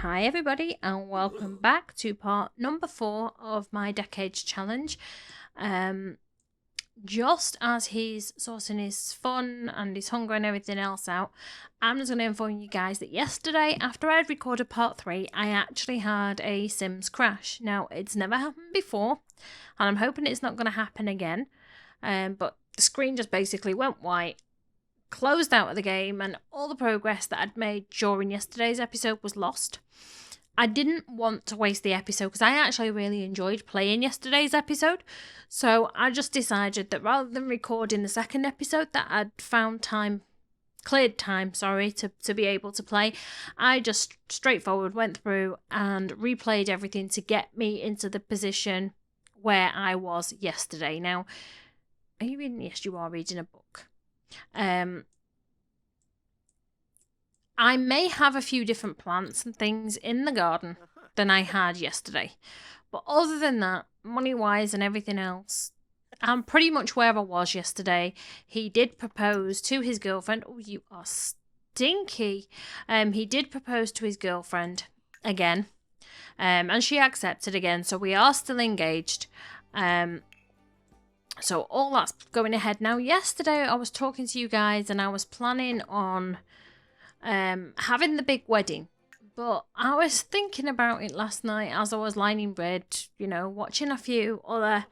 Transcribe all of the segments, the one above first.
Hi everybody and welcome back to part number 4 of my Decades Challenge. Just as he's sorting his fun and his hunger and everything else out, I'm just going to inform you guys that yesterday, after I had recorded part 3, I actually had a Sims crash. Now, it's never happened before, and I'm hoping it's not going to happen again, but the screen just basically went white, closed out of the game, and all the progress that I'd made during yesterday's episode was lost. I didn't want to waste the episode because I actually really enjoyed playing yesterday's episode. So I just decided that rather than recording the second episode that I'd cleared time, to be able to play, I just straightforward went through and replayed everything to get me into the position where I was yesterday. Now, are you reading? Yes, you are reading a book. I may have a few different plants and things in the garden than I had yesterday. But other than that, money-wise and everything else, I'm pretty much where I was yesterday. He did propose to his girlfriend. Oh, you are stinky. He did propose to his girlfriend again. And she accepted again. So we are still engaged. So all that's going ahead. Now, yesterday I was talking to you guys and I was planning on having the big wedding, but I was thinking about it last night as I was lying in bed, watching a few other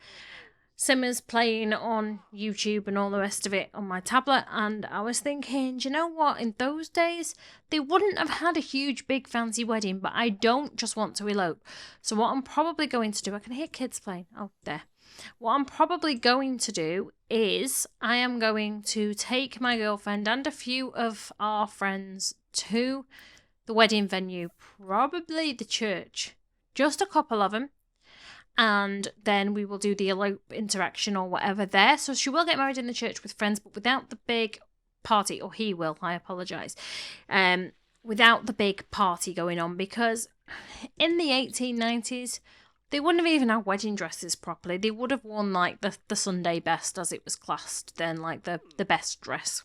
simmers playing on YouTube and all the rest of it on my tablet, and I was thinking, do you know what, in those days they wouldn't have had a huge big fancy wedding, but I don't just want to elope. So what I'm probably going to do, I can hear kids playing, oh there. What I'm probably going to do is I am going to take my girlfriend and a few of our friends to the wedding venue, probably the church, just a couple of them, and then we will do the elope interaction or whatever there. So she will get married in the church with friends, but without the big party, or he will, I apologise, without the big party going on, because in the 1890s, they wouldn't have even had wedding dresses properly. They would have worn like the Sunday best, as it was classed then, like the best dress.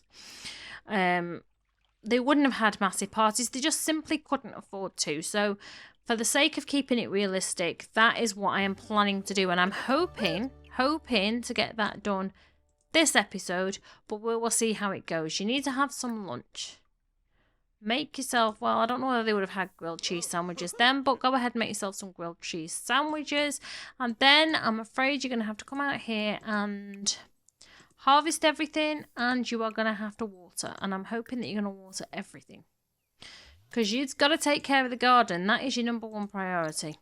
They wouldn't have had massive parties. They just simply couldn't afford to. So for the sake of keeping it realistic, that is what I am planning to do. And I'm hoping to get that done this episode, but we'll see how it goes. You need to have some lunch. Make yourself, well, I don't know whether they would have had grilled cheese sandwiches then, but go ahead and make yourself some grilled cheese sandwiches. And then I'm afraid you're going to have to come out here and harvest everything, and you are going to have to water. And I'm hoping that you're going to water everything, because you've got to take care of the garden. That is your number one priority.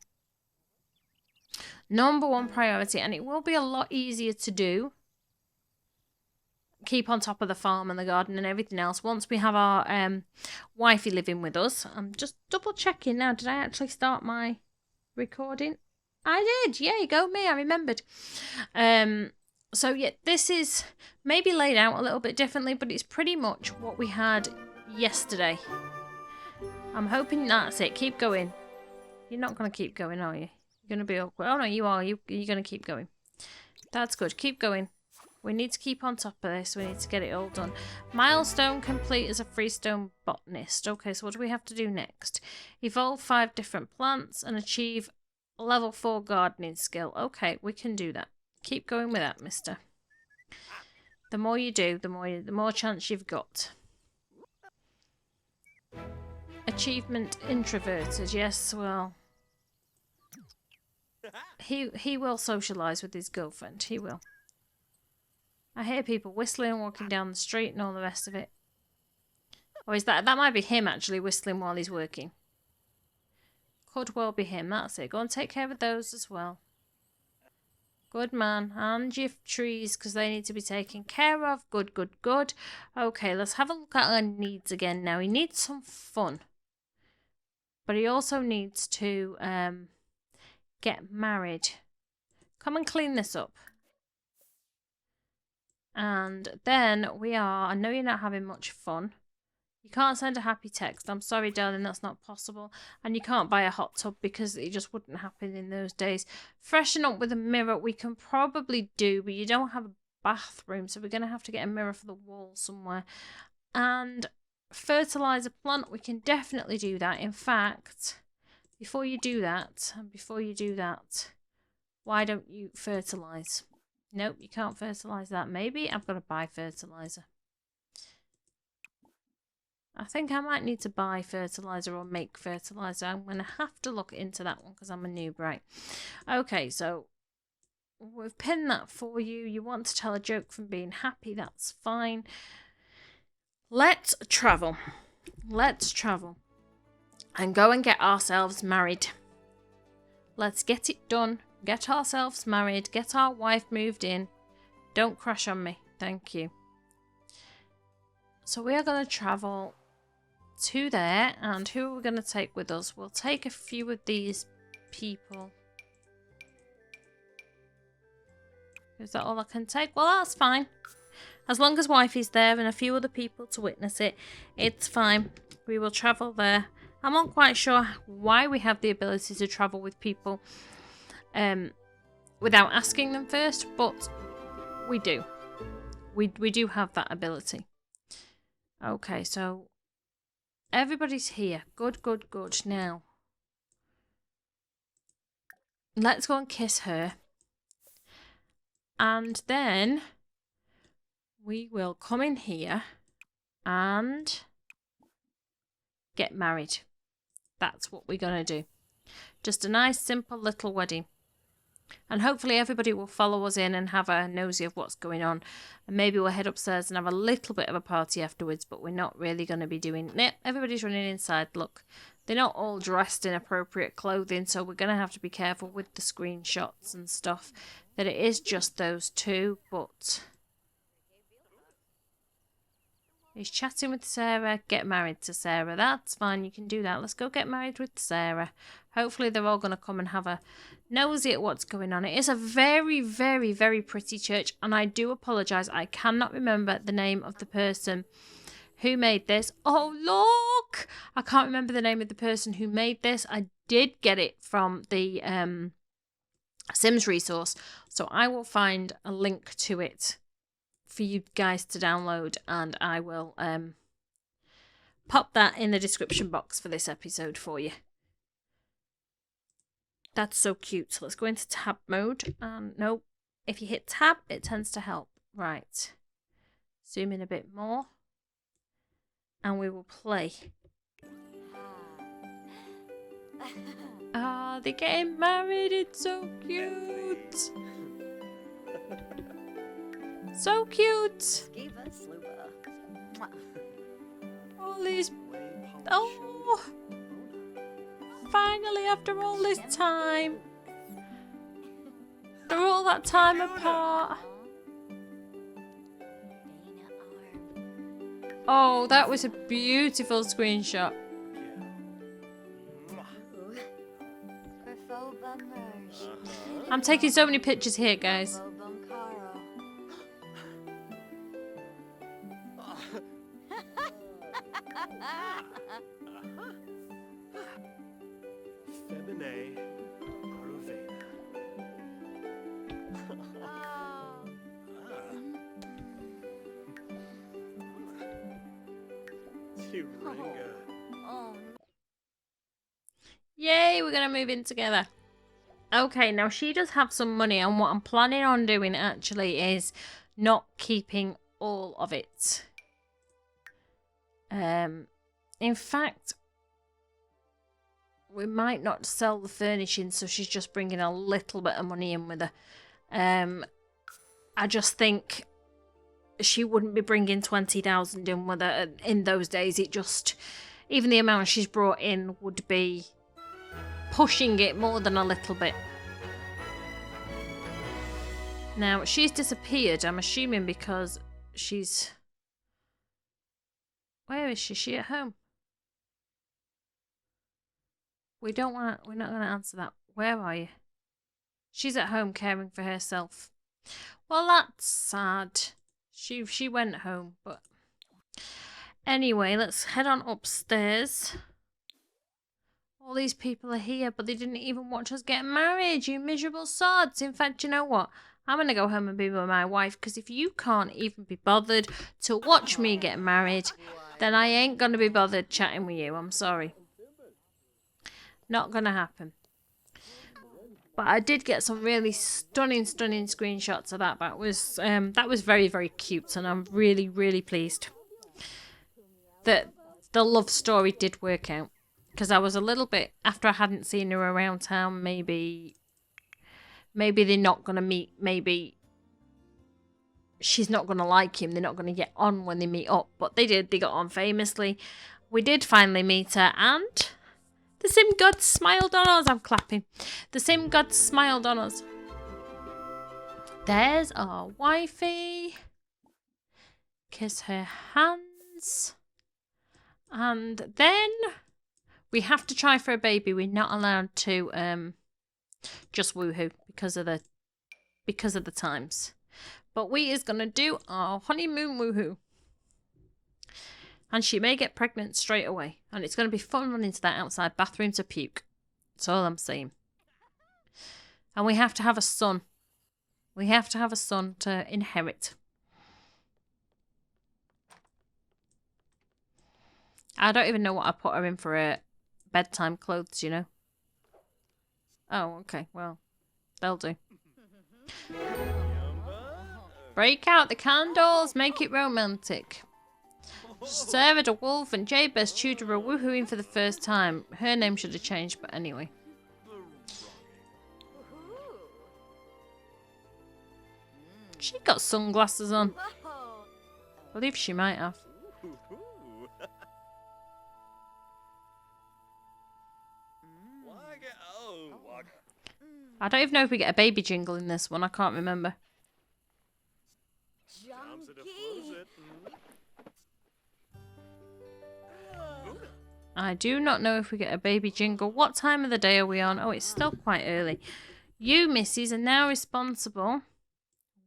Number one priority, and it will be a lot easier to do. Keep on top of the farm and the garden and everything else once we have our wifey living with us. I'm just double checking now. Did I actually start my recording? I did. Yeah, you go me. I remembered. So yeah, this is maybe laid out a little bit differently, but it's pretty much what we had yesterday. I'm hoping that's it. Keep going. You're not going to keep going, are you? You're going to be awkward. Oh no, you are. You're going to keep going. That's good. Keep going. We need to keep on top of this. We need to get it all done. Milestone complete as a freestone botanist. Okay, so what do we have to do next? Evolve 5 different plants and achieve level 4 gardening skill. Okay, we can do that. Keep going with that, mister. The more you do, the more chance you've got. Achievement introverted. Yes, well, he will socialise with his girlfriend. He will. I hear people whistling, walking down the street and all the rest of it. Or is that might be him actually whistling while he's working. Could well be him, that's it. Go and take care of those as well. Good man. And your trees, because they need to be taken care of. Good, good, good. Okay, let's have a look at our needs again now. He needs some fun. But he also needs to get married. Come and clean this up. And then I know you're not having much fun. You can't send a happy text. I'm sorry, darling, that's not possible. And you can't buy a hot tub because it just wouldn't happen in those days. Freshen up with a mirror we can probably do, but you don't have a bathroom, so we're going to have to get a mirror for the wall somewhere. And fertilize a plant, we can definitely do that. In fact, before you do that, why don't you fertilise? Nope, you can't fertilise that. Maybe I've got to buy fertiliser. I think I might need to buy fertiliser or make fertiliser. I'm going to have to look into that one because I'm a noob, right? Okay, so we've pinned that for you. You want to tell a joke from being happy, that's fine. Let's travel. Let's travel. And go and get ourselves married. Let's get it done. Get ourselves married. Get our wife moved in. Don't crash on me. Thank you. So we are going to travel to there. And who are we going to take with us? We'll take a few of these people. Is that all I can take? Well, that's fine. As long as wifey's there and a few other people to witness it, it's fine. We will travel there. I'm not quite sure why we have the ability to travel with people without asking them first, but we do. We do have that ability. Okay, so everybody's here. Good, good, good. Now, let's go and kiss her. And then we will come in here and get married. That's what we're going to do. Just a nice, simple little wedding. And hopefully everybody will follow us in and have a nosy of what's going on. And maybe we'll head upstairs and have a little bit of a party afterwards, but we're not really going to be doing it. Everybody's running inside. Look, they're not all dressed in appropriate clothing, so we're going to have to be careful with the screenshots and stuff. That it is just those two, but he's chatting with Sarah. Get married to Sarah. That's fine. You can do that. Let's go get married with Sarah. Hopefully they're all going to come and have a nosy at what's going on. It is a very, very, very pretty church. And I do apologise. I cannot remember the name of the person who made this. Oh, look! I can't remember the name of the person who made this. I did get it from the Sims resource. So I will find a link to it for you guys to download, and I will pop that in the description box for this episode for you. That's so cute. So let's go into tab mode. No, if you hit tab, it tends to help. Right. Zoom in a bit more. And we will play. Ah, they're getting married. It's so cute. So cute. All these. Oh. Finally, after all this time. They're all that time apart. Oh, that was a beautiful screenshot. I'm taking so many pictures here, guys. Yay, we're going to move in together. Okay, now she does have some money, and what I'm planning on doing actually is not keeping all of it. In fact, we might not sell the furnishing, so she's just bringing a little bit of money in with her. I just think she wouldn't be bringing 20,000 in with her in those days. It just, even the amount she's brought in would be pushing it more than a little bit. Now, she's disappeared, I'm assuming because she's... Where is she? Is she at home? We're not going to answer that. Where are you? She's at home caring for herself. Well, that's sad. She went home, but... Anyway, let's head on upstairs. All these people are here, but they didn't even watch us get married, you miserable sods. In fact, you know what? I'm going to go home and be with my wife, because if you can't even be bothered to watch me get married, then I ain't going to be bothered chatting with you. I'm sorry. Not gonna happen. But I did get some really stunning screenshots of that. That was very, very cute, and I'm really, really pleased that the love story did work out. Because I was a little bit, after I hadn't seen her around town, maybe they're not gonna meet. Maybe she's not gonna like him. They're not gonna get on when they meet up. But they did. They got on famously. We did finally meet her, and the sim god smiled on us. I'm clapping. The sim god smiled on us. There's our wifey. Kiss her hands. And then we have to try for a baby. We're not allowed to just woohoo because of the times. But we is gonna do our honeymoon woohoo. And she may get pregnant straight away. And it's going to be fun running to that outside bathroom to puke. That's all I'm saying. And we have to have a son. We have to have a son to inherit. I don't even know what I put her in for her bedtime clothes, you know. Oh, okay. Well, they'll do. Break out the candles. Make it romantic. Sarah the wolf and Jabez Tudor are woohooing for the first time. Her name should have changed, but anyway. She got sunglasses on. I believe she might have. I don't even know if we get a baby jingle in this one. I can't remember. I do not know if we get a baby jingle. What time of the day are we on? Oh, it's still quite early. You, missies, are now responsible.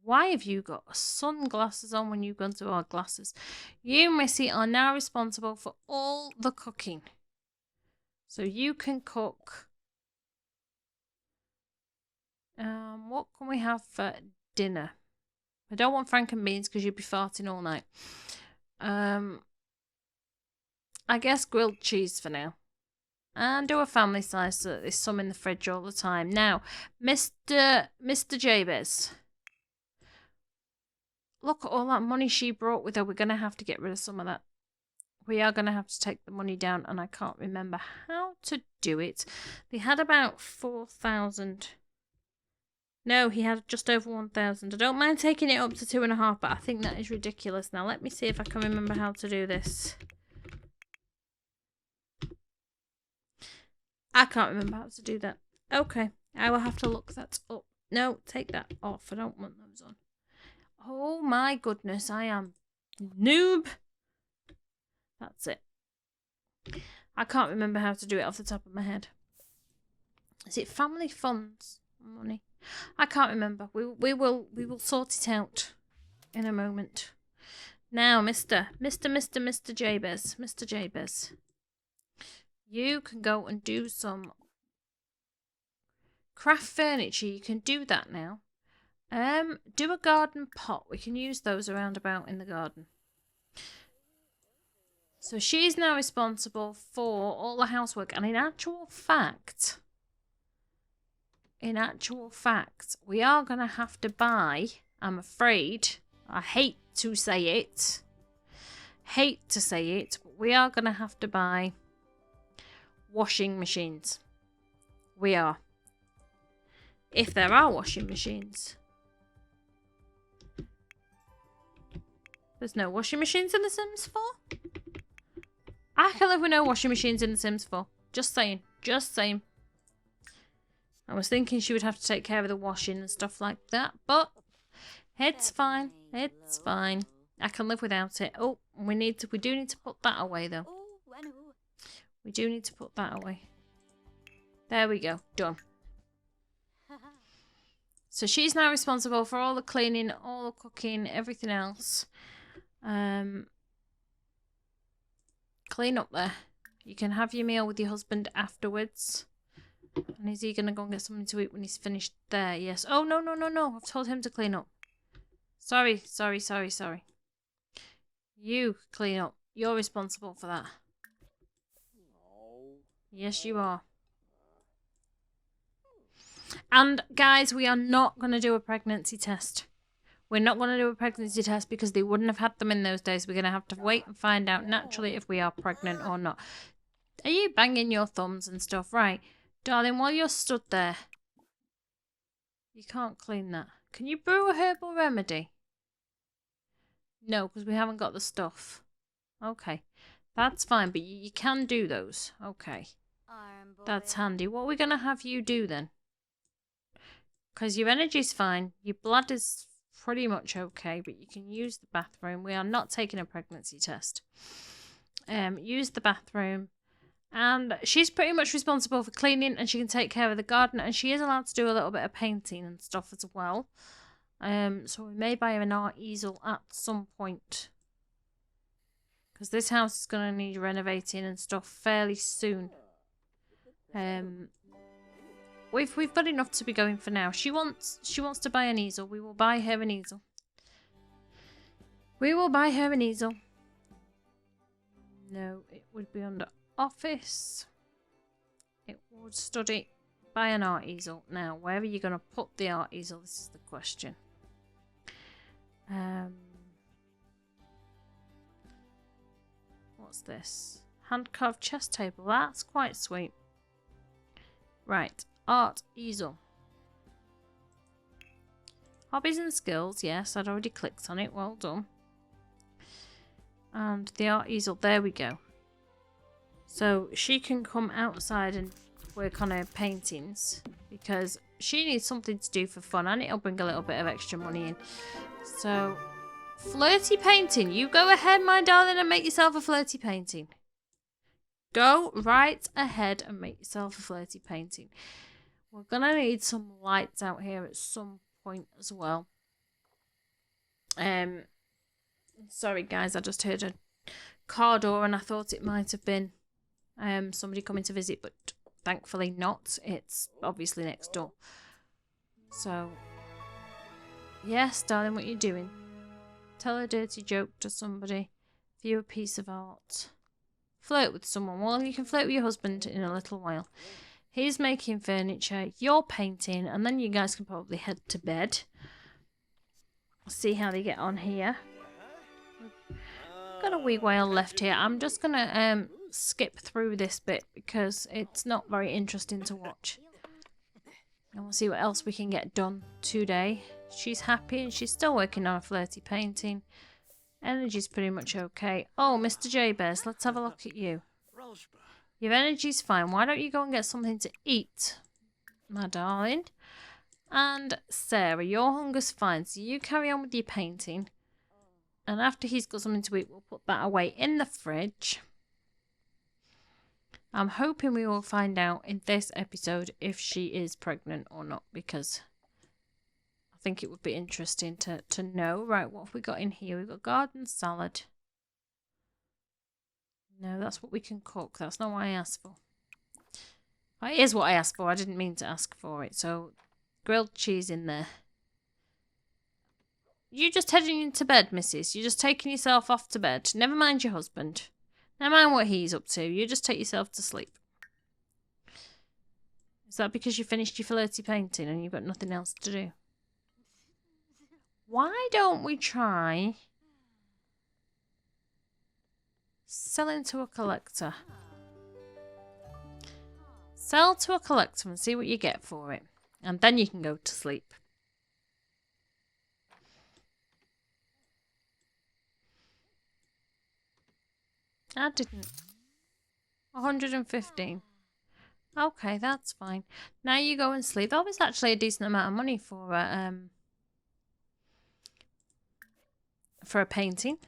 Why have you got sunglasses on when you go into our glasses? You, missy, are now responsible for all the cooking. So you can cook. What can we have for dinner? I don't want frank and beans because you'll be farting all night. I guess grilled cheese for now. And do a family size so that there's some in the fridge all the time. Now, Mr. Jabez. Look at all that money she brought with her. We're going to have to get rid of some of that. We are going to have to take the money down, and I can't remember how to do it. They had about 4,000. No, he had just over 1,000. I don't mind taking it up to 2.5, but I think that is ridiculous. Now, let me see if I can remember how to do this. I can't remember how to do that. Okay, I will have to look that up. No, take that off. I don't want those on. Oh my goodness, I am noob. That's it. I can't remember how to do it off the top of my head. Is it family funds money? I can't remember. We will sort it out in a moment. Now, Mr. Jabez. Mr. Jabez. You can go and do some craft furniture. You can do that now. Do a garden pot. We can use those around about in the garden. So she's now responsible for all the housework. And in actual fact, we are going to have to buy, I'm afraid, I hate to say it, but we are going to have to buy washing machines. We are. If there are washing machines. There's no washing machines in The Sims 4? I can live with no washing machines in The Sims 4. Just saying. I was thinking she would have to take care of the washing and stuff like that, but it's fine. It's fine. I can live without it. Oh, we do need to put that away though. We do need to put that away. There we go. Done. So she's now responsible for all the cleaning, all the cooking, everything else. Clean up there. You can have your meal with your husband afterwards. And is he going to go and get something to eat when he's finished there? Yes. Oh, no. I've told him to clean up. Sorry. You clean up. You're responsible for that. Yes, you are. And guys, we are not going to do a pregnancy test. We're not going to do a pregnancy test because they wouldn't have had them in those days. We're going to have to wait and find out naturally if we are pregnant or not. Are you banging your thumbs and stuff? Right. Darling, while you're stood there, you can't clean that. Can you brew a herbal remedy? No, because we haven't got the stuff. Okay. That's fine, but you can do those. Okay. That's handy. What are we going to have you do then? Because your energy's fine. Your blood is pretty much okay, but you can use the bathroom. We are not taking a pregnancy test. Use the bathroom. And she's pretty much responsible for cleaning, and she can take care of the garden, and she is allowed to do a little bit of painting and stuff as well. So we may buy her an art easel at some point, because this house is going to need renovating and stuff fairly soon. We've got enough to be going for now. She wants to buy an easel. We will buy her an easel. We will buy her an easel. No, it would be under office. It would study. Buy an art easel. Now, where are you going to put the art easel? This is the question. What's this? Hand carved chess table. That's quite sweet. Right. Art easel. Hobbies and skills. Yes, I'd already clicked on it. Well done. And the art easel. There we go. So she can come outside and work on her paintings because she needs something to do for fun, and it'll bring a little bit of extra money in. So, flirty painting. You go ahead, my darling, and make yourself a flirty painting. Go right ahead and make yourself a flirty painting. We're going to need some lights out here at some point as well. Sorry, guys, I just heard a car door and I thought it might have been somebody coming to visit, but thankfully not. It's obviously next door. So, yes, darling, what are you doing? Tell a dirty joke to somebody. View a piece of art. Flirt with someone. Well, you can flirt with your husband in a little while. He's making furniture, you're painting, and then you guys can probably head to bed. See how they get on here. Got a wee while left here. I'm just going to skip through this bit because it's not very interesting to watch. And we'll see what else we can get done today. She's happy and she's still working on a flirty painting. Energy's pretty much okay. Oh, Mr. Jabez, let's have a look at you. Your energy's fine. Why don't you go and get something to eat, my darling? And Sarah, your hunger's fine, so you carry on with your painting. And after he's got something to eat, we'll put that away in the fridge. I'm hoping we will find out in this episode if she is pregnant or not, because I think it would be interesting to know. Right, what have we got in here? We've got garden salad. No, that's what we can cook. That's not what I asked for. It is what I asked for. I didn't mean to ask for it. So, grilled cheese in there. You just heading into bed, missus. You're just taking yourself off to bed. Never mind your husband. Never mind what he's up to. You just take yourself to sleep. Is that because you finished your flirty painting and you've got nothing else to do? Why don't we try selling to a collector? Sell to a collector and see what you get for it. And then you can go to sleep. I didn't. 115. Okay, that's fine. Now you go and sleep. That was actually a decent amount of money for a painting.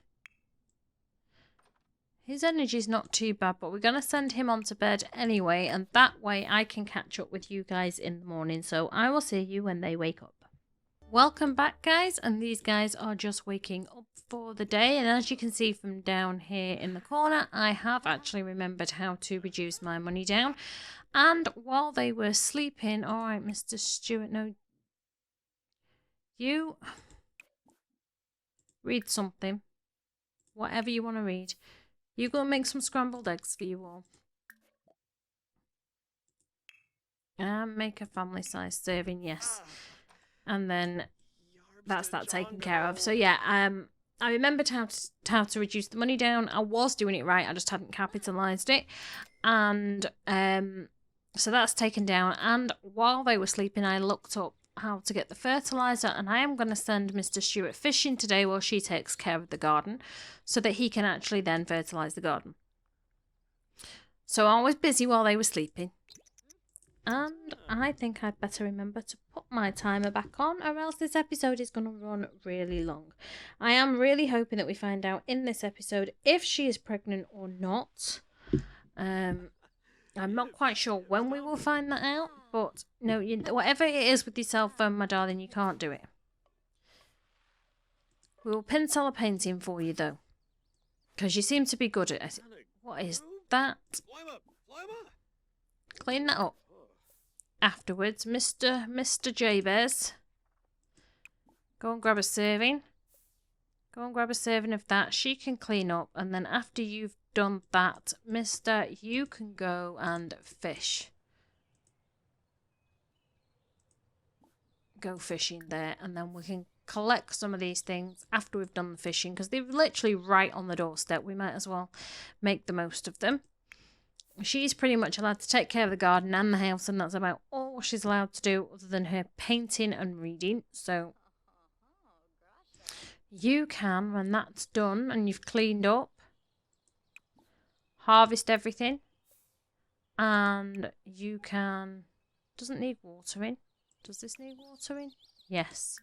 His energy's not too bad, but we're going to send him on to bed anyway, and that way I can catch up with you guys in the morning. So I will see you when they wake up. Welcome back, guys, and these guys are just waking up for the day, and as you can see from down here in the corner, I have actually remembered how to reduce my money down. And while they were sleeping, all right, Mr. Stewart, no, you read something, whatever you want to read. You go and make some scrambled eggs for you all. Make a family size serving, yes. And then that's that taken care of. So yeah, I remembered how to reduce the money down. I was doing it right, I just hadn't capitalised it. And so that's taken down. And while they were sleeping, I looked up how to get the fertiliser, and I am going to send Mr. Stewart fishing today while she takes care of the garden, so that he can actually then fertilise the garden. So I was busy while they were sleeping. And I think I'd better remember to put my timer back on, or else this episode is going to run really long. I am really hoping that we find out in this episode if she is pregnant or not. I'm not quite sure when we will find that out, but no, whatever it is with yourself, my darling, you can't do it. We will pencil a painting for you, though, because you seem to be good at it. What is that? Clean that up. Afterwards, Mr. Jabez, go and grab a serving. Go and grab a serving of that. She can clean up, and then after you've done that, Mister, you can go and fish. Go fishing there, and then we can collect some of these things after we've done the fishing, because they're literally right on the doorstep. We might as well make the most of them. She's pretty much allowed to take care of the garden and the house, and that's about all she's allowed to do other than her painting and reading. So you can, when that's done and you've cleaned up, harvest everything, and you can... Doesn't need watering. Does this need watering? Yes.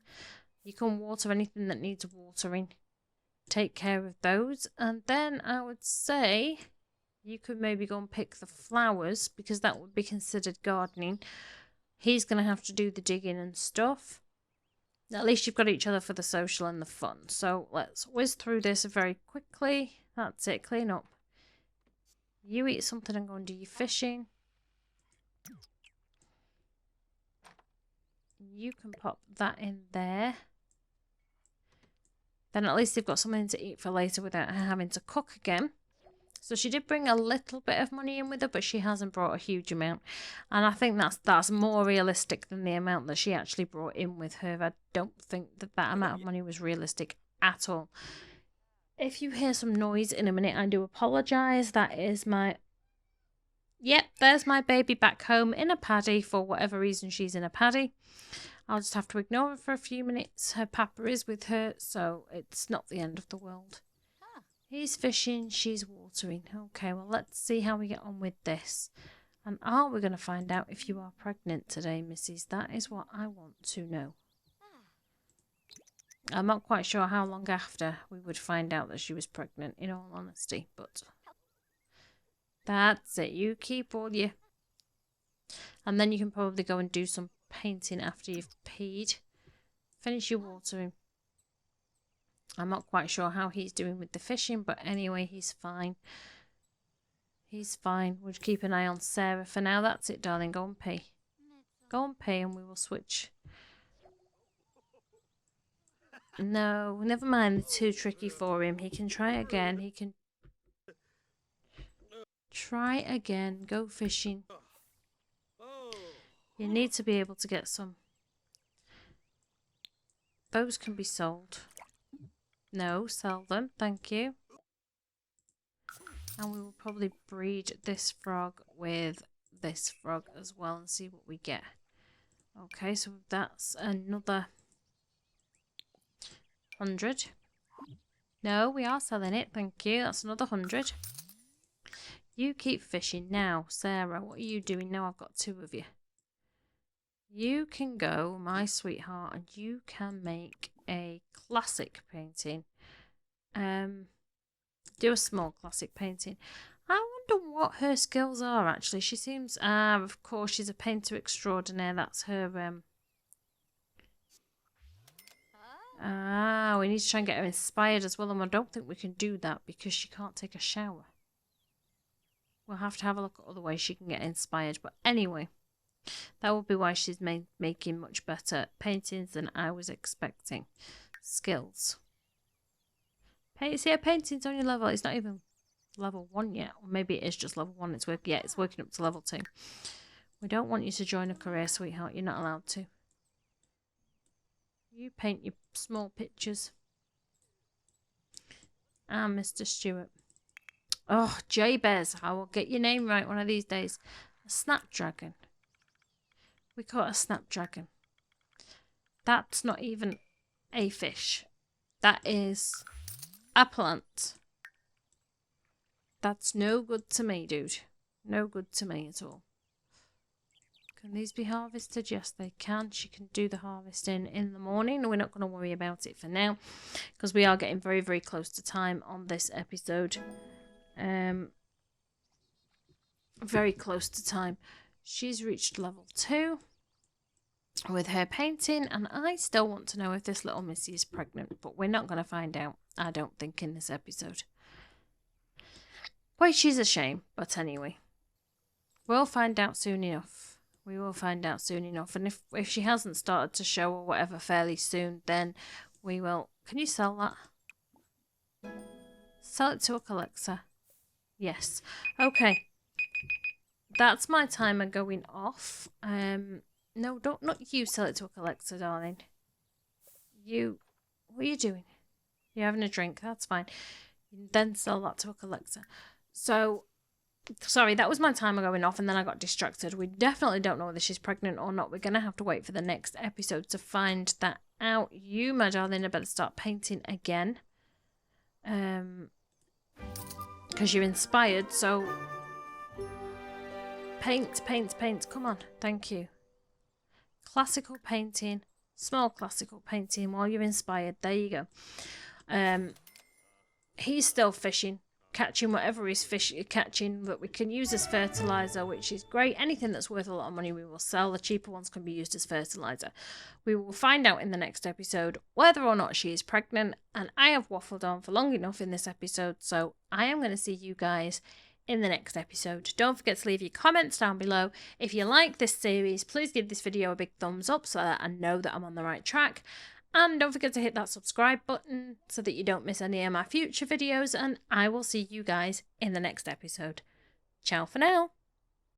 You can water anything that needs watering. Take care of those, and then I would say... You could maybe go and pick the flowers, because that would be considered gardening. He's going to have to do the digging and stuff. At least you've got each other for the social and the fun. So let's whiz through this very quickly. That's it, clean up. You eat something and go and do your fishing. You can pop that in there. Then at least they've got something to eat for later without her having to cook again. So she did bring a little bit of money in with her, but she hasn't brought a huge amount. And I think that's more realistic than the amount that she actually brought in with her. I don't think that amount of money was realistic at all. If you hear some noise in a minute, I do apologise. That is my... Yep, there's my baby back home in a paddy. For whatever reason, she's in a paddy. I'll just have to ignore her for a few minutes. Her papa is with her, so it's not the end of the world. He's fishing, she's watering. Okay, well, let's see how we get on with this. And are we going to find out if you are pregnant today, Mrs.? That is what I want to know. I'm not quite sure how long after we would find out that she was pregnant, in all honesty. But that's it. You keep all your... And then you can probably go and do some painting after you've peed. Finish your watering. I'm not quite sure how he's doing with the fishing, but anyway, he's fine. He's fine. We'll keep an eye on Sarah for now. That's it, darling. Go and pee. Go and pee and we will switch. No, never mind. They're too tricky for him. He can try again. He can try again. Go fishing. You need to be able to get some. Those can be sold. No, sell them. Thank you. And we will probably breed this frog with this frog as well and see what we get. Okay, so that's another 100. No, we are selling it. Thank you. That's another 100. You keep fishing. Now, Sarah, what are you doing? Now I've got two of you. You can go, my sweetheart, and you can make a classic painting. Do a small classic painting. I wonder what her skills are, actually. She seems, of course, she's a painter extraordinaire. That's her, we need to try and get her inspired as well, and I don't think we can do that because she can't take a shower. We'll have to have a look at other ways she can get inspired, but anyway, that will be why she's making much better paintings than I was expecting. Skills. See, her painting's only level, it's not even level 1 yet, or maybe it is just level 1, it's working up to level 2. We don't want you to join a career, sweetheart. You're not allowed to. You paint your small pictures. And Mr. Stewart. Oh, Jabez. I will get your name right one of these days. A snapdragon. We call it a snapdragon. That's not even a fish. That is a plant. That's no good to me, dude. No good to me at all. Can these be harvested? Yes, they can. She can do the harvesting in the morning. We're not going to worry about it for now because we are getting very, very close to time on this episode. Very close to time. She's reached level 2 with her painting, and I still want to know if this little Missy is pregnant, but we're not going to find out, I don't think, in this episode. Boy, she's a shame, but anyway. We'll find out soon enough. We will find out soon enough. And if she hasn't started to show or whatever fairly soon, then we will... Can you sell that? Sell it to a collector. Yes. Okay. That's my timer going off. No, not you sell it to a collector, darling. You... What are you doing? You're having a drink. That's fine. You then sell that to a collector. So... Sorry, that was my timer going off and then I got distracted. We definitely don't know whether she's pregnant or not. We're going to have to wait for the next episode to find that out. You, my darling, I better start painting again. Because you're inspired, so... Paint. Come on. Thank you. Classical painting. Small classical painting while you're inspired. There you go. He's still fishing. Catching whatever he's catching that we can use as fertilizer, which is great. Anything that's worth a lot of money we will sell. The cheaper ones can be used as fertilizer. We will find out in the next episode whether or not she is pregnant, and I have waffled on for long enough in this episode, so I am going to see you guys in the next episode. Don't forget to leave your comments down below. If you like this series, please give this video a big thumbs up so that I know that I'm on the right track. And don't forget to hit that subscribe button so that you don't miss any of my future videos. And I will see you guys in the next episode. Ciao for now.